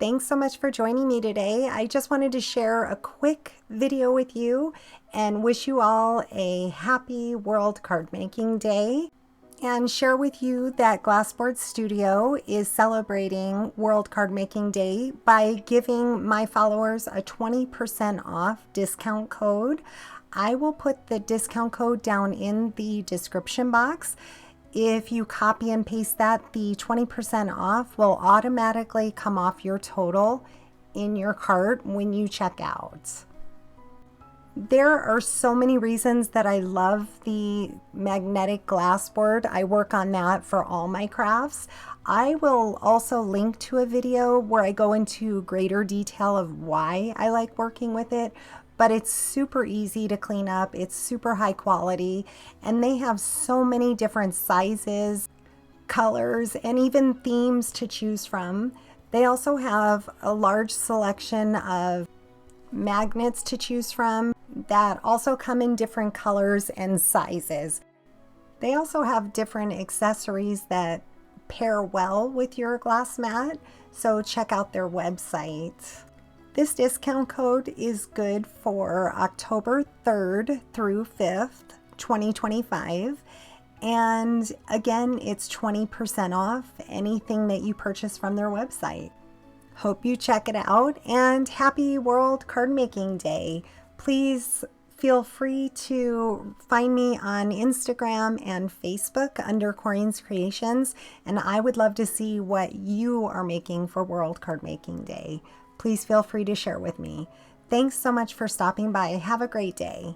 Thanks so much for joining me today. I just wanted to share a quick video with you and wish you all a happy World Card Making Day, and share with you that Glassboard Studio is celebrating World Card Making Day by giving my followers a 20% off discount code. I will put the discount code down in the description box. If you copy and paste that, the 20% off will automatically come off your total in your cart when you check out. There are so many reasons that I love the magnetic glassboard. I work on that for all my crafts. I will also link to a video where I go into greater detail of why I like working with it, but it's super easy to clean up. It's super high quality, and they have so many different sizes, colors, and even themes to choose from. They also have a large selection of magnets to choose from that also come in different colors and sizes. They also have different accessories that pair well with your glass mat, so check out their website. This discount code is good for October 3rd through 5th, 2025. And again, it's 20% off anything that you purchase from their website. Hope you check it out, and happy World Card Making Day. Please feel free to find me on Instagram and Facebook under CorenesCreations, and I would love to see what you are making for World Card Making Day. Please feel free to share with me. Thanks so much for stopping by. Have a great day.